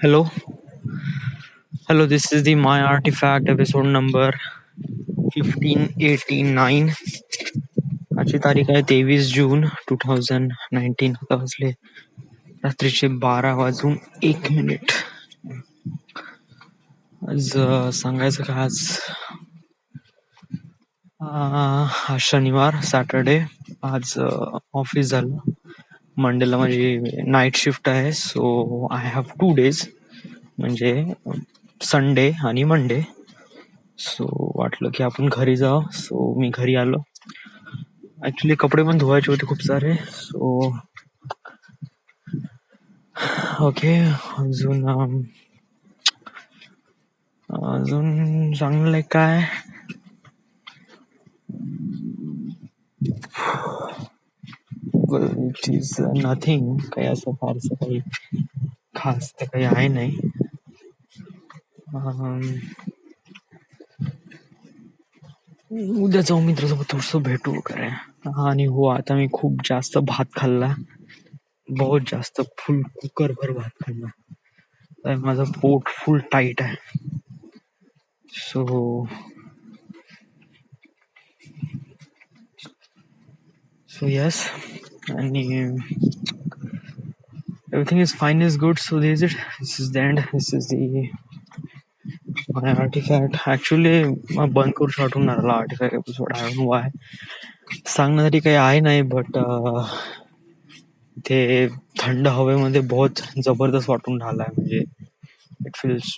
Hello, hello. This is the My Artifact episode number 1589. आजची तारीख आहे 23 जून 2019. आता वाजले रात्रीचे 12 वाजून 1 मिनिट. आज सांगायचं का आज शनिवार सॅटरडे. आज ऑफिस झालं. मंडेला माझी नाईट शिफ्ट आहे. सो आय हॅव 2 days म्हणजे संडे आणि मंडे. सो वाटलं की आपण घरी जावं. सो मी घरी आलो. ऍक्च्युली कपडे पण धुवायचे होते खूप सारे. So okay. अजून चांगलं काय इज नथिंग. काही असं फारसं काही खास तर काही आहे नाही. उद्या जाऊ मित्रासोबत थोडंसं भेटू वगैरे. आणि हो, आता मी खूप जास्त भात खाल्ला. बहुत जास्त फुल कुकर भर भात खाल्ला. तर माझं पोट फुल टाईट आहे. So yes. आणि everything is fine, is good. So this is the end. This is the my artifact. Actually बंद करू वाटून राहिला artifact episode. I don't know why. सांगण्यासाठी काही आहे नाही, बट ते थंड हवेमध्ये बहुत जबरदस्त वाटून राहिलाय. म्हणजे इट फील्स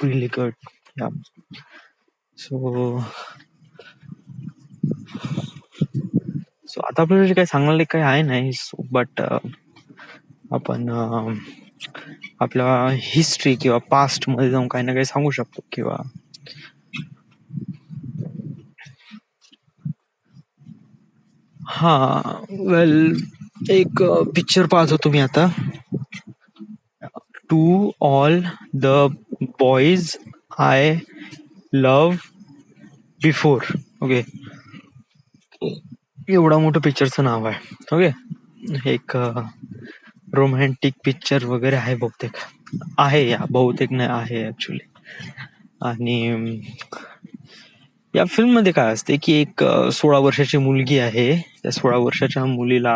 रिअली गुड. या सो आता आपल्याला काही सांगण्याला काही आहे नाही. सो बट आपण आपल्या हिस्ट्री किंवा पास्ट मध्ये जाऊन काही ना काही सांगू शकतो. किंवा वेल, एक पिक्चर पाहत होतो मी आता. To all the boys I love before. Okay, एवढा मोठं पिक्चरचं नाव आहे. ओके, एक रोमॅन्टिक पिक्चर वगैरे आहे बहुतेक. बहुतेक नाही आहे ऍक्च्युली. आणि या फिल्म मध्ये काय असते की एक 16 वर्षाची मुलगी आहे. त्या 16 वर्षाच्या मुलीला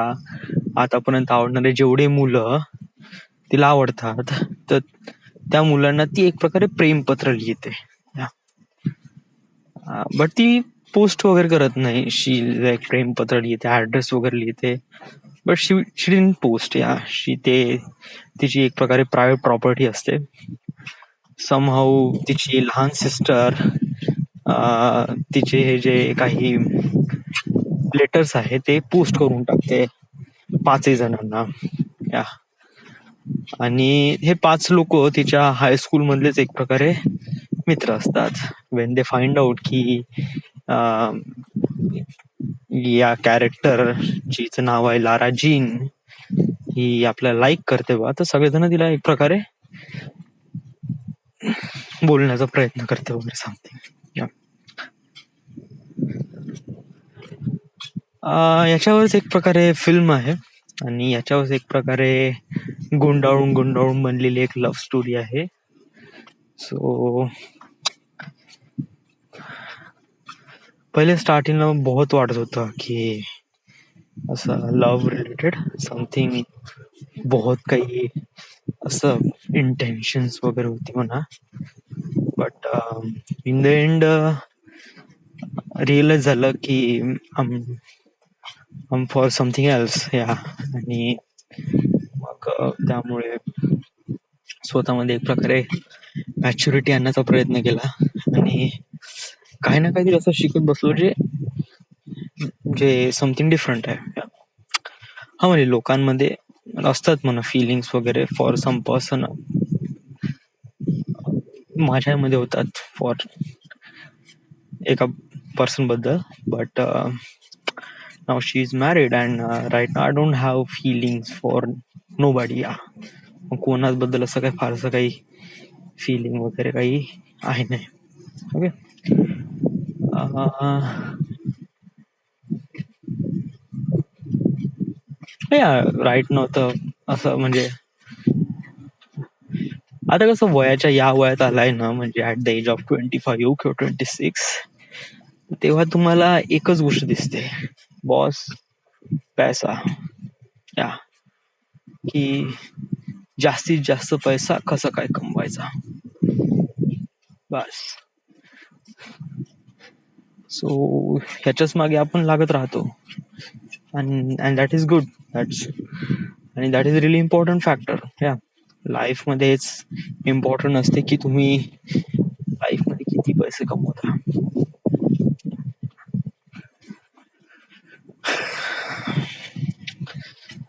आतापर्यंत आवडणारे जेवढे मुलं तिला आवडतात, तर त्या मुलांना ती एक प्रकारे प्रेमपत्र लिहिते. बट ती पोस्ट वगैरे करत नाही. शी एक प्रेमपत्र लिहिते, ऍड्रेस वगैरे लिहिते. But she didn't post. तिची एक प्रकारे प्रायव्हेट प्रॉपर्टी असते. समहाऊ तिची लहान सिस्टर तिचे हे जे काही लेटर्स आहे ते पोस्ट करून टाकते 5 जणांना. आणि हे 5 लोक तिच्या हायस्कूल मधलेच एक प्रकारे मित्र असतात. वेन दे फाइंड आउट की या कॅरेक्टर जिचं नाव आहे लारा जीन, ही आपल्याला लाईक करते बा, तर सगळेजण तिला एक प्रकारे बोलण्याचा प्रयत्न करते वगैरे सांगते. याच्यावरच एक प्रकारे फिल्म आहे. आणि याच्यावर एक प्रकारे गुंडाळून बनलेली एक लव्ह स्टोरी आहे. सो पहिले स्टार्टिंगला बहुत वाटत होतं की असं लव्ह रिलेटेड समथिंग, बहुत काही असं इंटेन्शन्स वगैरे होती म्हणा. But in the end realise झालं की फॉर समथिंग एल्स. आणि मग त्यामुळे स्वतःमध्ये एक प्रकारे मॅच्युरिटी आणण्याचा प्रयत्न केला. आणि काही ना काहीतरी असं शिकत बसलो जे समथिंग डिफरंट आहे. म्हणजे लोकांमध्ये असतात म्हणा फिलिंग्स वगैरे फॉर सम पर्सन. माझ्यामध्ये होतात फॉर एका पर्सन बद्दल. But now she is married and right now I don't have feelings for nobody. कोणाच बद्दल असं काही फारसं काही फिलिंग वगैरे काही आहे नाही. ओके. राईट नव्हतं असं म्हणजे आता कसं वयाच्या या वयात आलाय ना, म्हणजे ऍट द एज ऑफ 25 किंवा 26, तेव्हा तुम्हाला एकच गोष्ट दिसते, बॉस, पैसा, या की जास्तीत जास्त पैसा कसा काय कमवायचा, बस. सो ह्याच्याच मागे आपण लागत राहतो, अँड दॅट इज गुड, आणि that is really important factor. या लाईफ मध्ये हेच इम्पॉर्टंट असते की तुम्ही लाईफ मध्ये किती पैसे कमवता.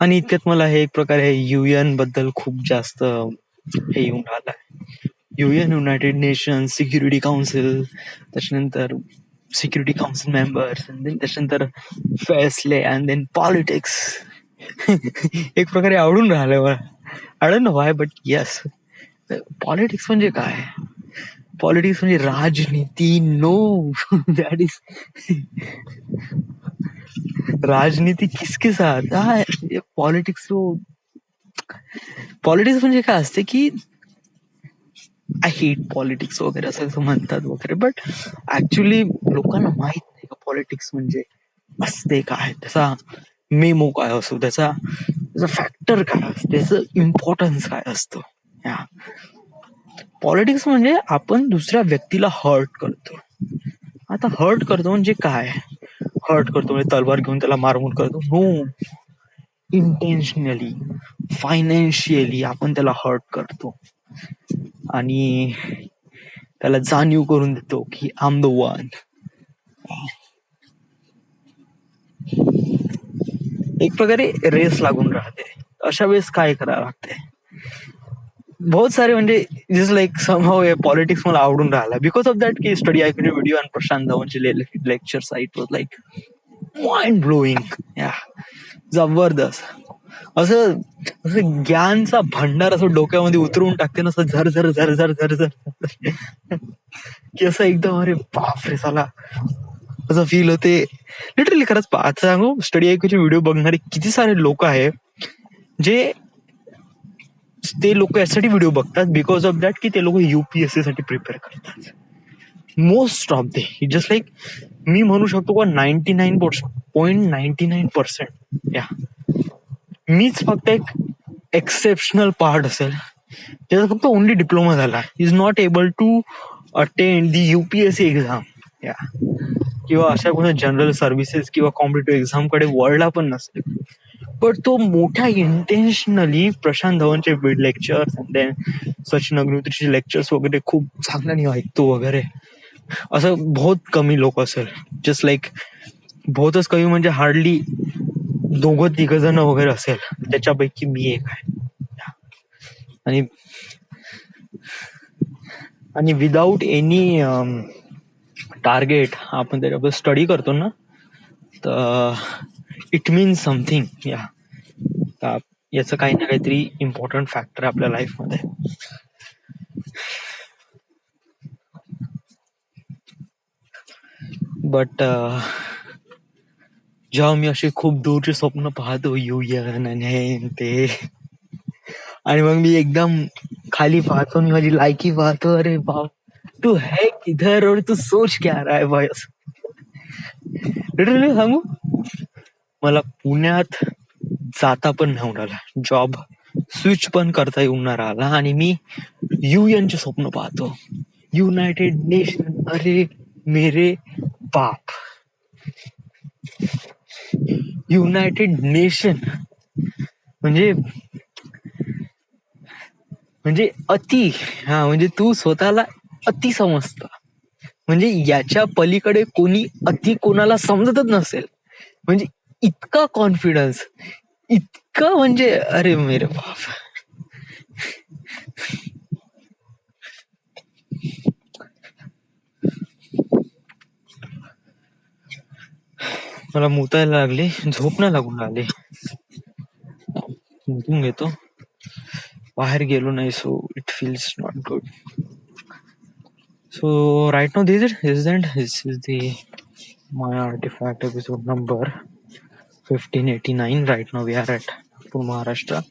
आणि इतक्यात मला हे एक प्रकारे UN बद्दल खूप जास्त हे येऊन राहिलंय. UN, United nation security council, त्याच्यानंतर सिक्युरिटी काउन्सिल मेंबर्स, त्याच्यानंतर फैसले, अँड देन पॉलिटिक्स. एक प्रकारे आवडून राहिलंय मला. I don't know why, but yes, politics म्हणजे काय? पॉलिटिक्स म्हणजे राजनीती. नो, दॅट इज राजनीति किसके साथ? पॉलिटिक्स म्हणजे काय असते की आय हेट पॉलिटिक्स वगैरे असं म्हणतात वगैरे, बट ऍक्च्युली लोकांना माहित नाही का पॉलिटिक्स म्हणजे असते काय, त्याचा मेमो काय असतो, त्याचा फॅक्टर काय असते, त्याचं इम्पॉर्टन्स काय असतं. पॉलिटिक्स म्हणजे आपण दुसऱ्या व्यक्तीला हर्ट करतो. आता हर्ट करतो म्हणजे काय? हर्ट करतो म्हणजे तलवार घेऊन त्याला मारमूर करतो? नो, इंटेन्शनली, फायनान्शियली आपण त्याला हर्ट करतो आणि त्याला जाणीव करून देतो की आय एम द वन. एक प्रकारे रेस लागून राहते. अशा वेळेस काय करावं लागते? बहुत सारे म्हणजे जस्ट लाईक समहाऊ हे पॉलिटिक्स मला आवडून राहिला बिकॉज ऑफ दॅट की स्टडी ऐकून व्हिडिओ आणि प्रशांत धवनचे lecture site was like mind blowing. या जबरदस्त. असं असं ज्ञानचा भंडार असं डोक्यामध्ये उतरवून टाकते ना, असं झर झर झर झर झर झर की असं एकदम अरे बापरे साला असं फील होते लिटरली. खरंच आता सांगू, स्टडी ऐकूचे व्हिडिओ बघणारे किती सारे लोक आहे जे ते लोक यासाठी व्हिडिओ बघतात बिकॉज ऑफ दॅट की ते लोक UPSC साठी प्रिपेअर करतात. Most of they just like मी म्हणू शकतो का 99.99%. या मीच फक्त एक एक्सेप्शनल पार्ट असेल त्याचा फक्त ओनली डिप्लोमा झाला, is not able to attend the UPSC exam, या किंवा अशा कोणत्या जनरल सर्व्हिसेस किंवा कॉम्पिटेटिव्ह एक्झाम कडे वळला पण नसेल. पण तो मोठ्या इंटेन्शनली प्रशांत धवनचे लेक्चर्स अँड देन सचिन अग्निहोत्रीचे लेक्चर्स वगैरे खूप चांगल्याने ऐकतो वगैरे. असं बहुत कमी लोक असेल, जस्ट लाईक बहुतच कमी म्हणजे हार्डली 2-3 जण वगैरे असेल, त्याच्यापैकी मी एक आहे. आणि विदाऊट एनी टार्गेट आपण त्याच्याबद्दल स्टडी करतो ना, तर इट मीन्स समथिंग. या याचं काही ना काहीतरी इम्पॉर्टंट फॅक्टर आपल्या लाईफ मध्ये. बट जेव्हा मी अशी खूप दूरचे स्वप्न पाहतो, UN आणि हे ते, आणि मग मी एकदम खाली पाहतो, मी माझी लायकी पाहतो, अरे बाप तू है किधर और तू सोच क्या रहा है भाई. लिटरली सांगू, मला पुण्यात जाता पण नाही राहिला, जॉब स्विच पण करता येऊन राहिला, आणि मी UN चे स्वप्न पाहतो, युनायटेड नेशन. अरे मेरे बाप, युनायटेड नेशन म्हणजे अति. म्हणजे तू स्वतःला अति समजत, म्हणजे याच्या पलीकडे कोणी अति कोणाला समजतच नसेल, म्हणजे इतका कॉन्फिडन्स, इतकं म्हणजे अरे मेरे बाप. मला मुतायला लागली, झोप नाही लागून लागली, मुतून घेतो, बाहेर गेलो नाही, so it feels not good. So right now this is the my artifact episode number 1589. Right now we are at Maharashtra.